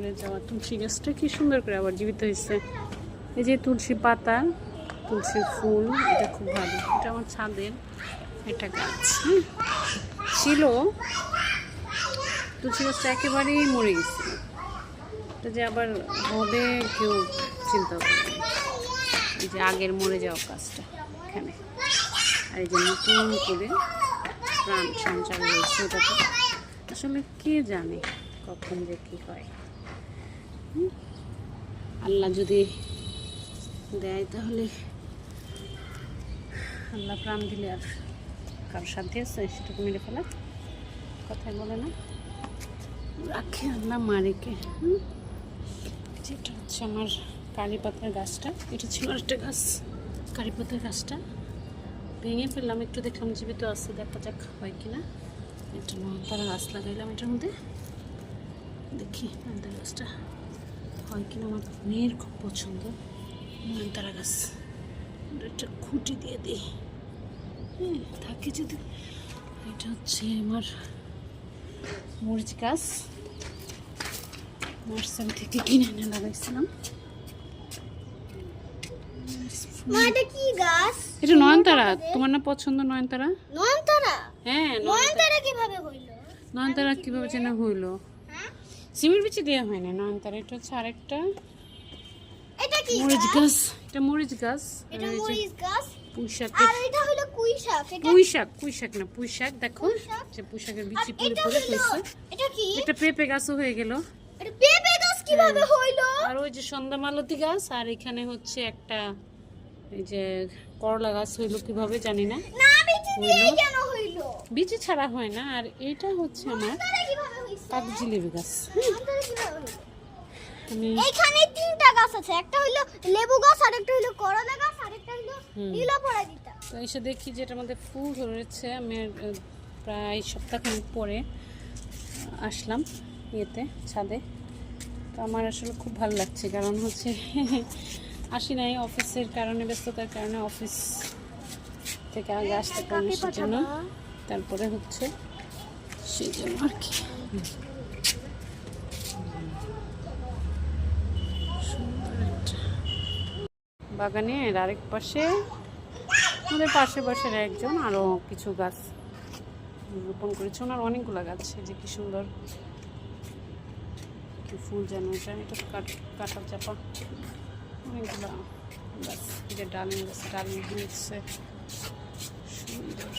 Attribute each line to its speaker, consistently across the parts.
Speaker 1: মরে যাওয়া তুলসী গাছটা কি সুন্দর করে আবার জীবিত হয়েছে। এই যে তুলসী পাতা, তুলসী ফুল, এটা খুব ভালো। এটা আমার ছাদের একটা গাছ ছিল, তুলসী গাছটা একেবারেই মরে গেছে। এটা যে আবার হবে কেউ চিন্তা করে। এই যে আগের মরে যাওয়া গাছটা এখানে, আর এই যে নতুন করে প্রাণ সঞ্চার হয়েছে ওটাতে। আসলে কে জানে কখন যে কী হয়। আল্লাহ যদি দেয় তাহলে, আল্লাহ প্রাণ দিলে আর কারোর সাথে আছে সেটাকে মেরে ফেলা, কথাই বলে না, রাখে আল্লাহ মারিকে। যেটা হচ্ছে আমার কারি পাতার গাছটা, এটা ছিল একটা গাছ, কারি পাতার গাছটা ভেঙে ফেললাম, একটু দেখলাম জীবিত আছে, দেখা যাক হয় কিনা। এটা নয়নতারা গাছ লাগাইলাম এটার মধ্যে, দেখি নয়নতারা গাছটা হয় কিনা। আমার মেয়ের খুব পছন্দ নয়নতারা গাছ, একটা খুঁটি দিয়ে দিই, হ্যাঁ থাকে যদি। এটা হচ্ছে আমার মরিচ গাছ, নার্সারি থেকে কিনে এনে লাগাইছিলাম। এটা নয়নতারা, তোমার না পছন্দ নয়নতারা?
Speaker 2: নয়নতারা,
Speaker 1: হ্যাঁ
Speaker 2: নয়নতারা কিভাবে হইলো?
Speaker 1: নয়নতারা কিভাবে যেন হইলো, সিমের বিচি দেওয়া হয় না নয়নতারা। এটা হচ্ছে আরেকটা
Speaker 2: এটা কি
Speaker 1: মরিচ গাছ, এটা মরিচ গাছ,
Speaker 2: এটা মরিচ গাছ,
Speaker 1: পুঁইশাক,
Speaker 2: আর এটা হলো কুইশাক। এটা
Speaker 1: পুঁইশাক না পুঁইশাক, দেখো যে পুঁইশাকের বিচি পড়ে পড়ে হয়েছে।
Speaker 2: এটা কি?
Speaker 1: এটা পেঁপে গাছও হয়ে গেল।
Speaker 2: এটা পেঁপে গাছ কিভাবে হইলো?
Speaker 1: আর ওই যে সন্ধ্যা মালতী গাছ, আর এখানে হচ্ছে একটা এই যে করলা গাছ হইলো কিভাবে জানি না,
Speaker 2: না বিচি দিয়ে কেন হইলো?
Speaker 1: বিচি ছাড়া হয় না। আর এটা হচ্ছে আমার
Speaker 2: নয়নতারা কিভাবে হইছে?
Speaker 1: কাগজিলেবু গাছ।
Speaker 2: নয়নতারা কিভাবে হইলো?
Speaker 1: আমি
Speaker 2: এইখানে তিনটা গাছ আছে, একটা হইলো লেবু গাছ, আরেকটা হইলো করলা গাছ, আরেকটা হইলো নীলপরাজিতা।
Speaker 1: তো এসে দেখি যে এটার মধ্যে ফুল ধরেছে। আমি প্রায় সপ্তাহখানেক পরে আসলাম ইয়েতে, ছাদে। তো আমার আসলে খুব ভালো লাগছে, কারণ হচ্ছে আসি নাই অফিসের কারণে, ব্যস্ততার কারণে, অফিস থেকে আগে আসতে পারেন সেজন্য, তারপরে হচ্ছে সেই জন্য আর কি। বাগানের আরেক পাশে, আমাদের পাশের একজন আরও কিছু গাছ রোপণ করেছে, ওনার অনেকগুলো গাছ। যে কি সুন্দর কি ফুল যেন, এটা এটা কাঁঠাল চাপা, অনেকগুলো গাছ। যে ডালিম গাছ, ডালিম হয়েছে সুন্দর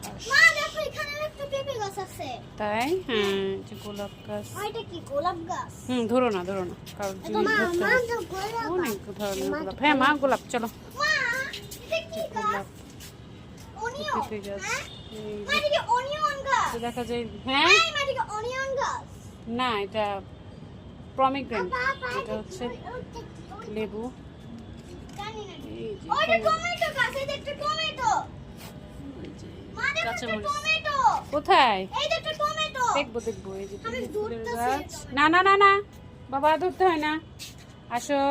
Speaker 1: ঘাস।
Speaker 2: মা দেখো এখানে একটা পেঁপে গাছ আছে।
Speaker 1: তাই? হ্যাঁ, যে গোলাপ গাছ।
Speaker 2: এটা কি গোলাপ গাছ?
Speaker 1: ধরো না কারণ অনেক ধরনের গোলাপ। হ্যাঁ মা, গোলাপ চলো।
Speaker 2: মা এটা কি গাছ? অনিয়ন।
Speaker 1: পেঁপে গাছ
Speaker 2: মা এটা কি অনিয়ন গাছ?
Speaker 1: দেখা যায়। হ্যাঁ
Speaker 2: মা এটা কি অনিয়ন গাছ?
Speaker 1: না, এটা প্রমিগ্রেন্ট, এটা হচ্ছে লেবু।
Speaker 2: জানি না।
Speaker 1: এই যে
Speaker 2: ওইটা টমেটো গাছ, এই দেখতে টমেটো। মা দেখো একটা টমেটো।
Speaker 1: কোথায়?
Speaker 2: এই দেখতে টমেটো।
Speaker 1: দেখবো এই যে
Speaker 2: আমি
Speaker 1: ফুলের
Speaker 2: ধরতেছি
Speaker 1: গাছ। না বাবা ধরতে হয় না, আসো।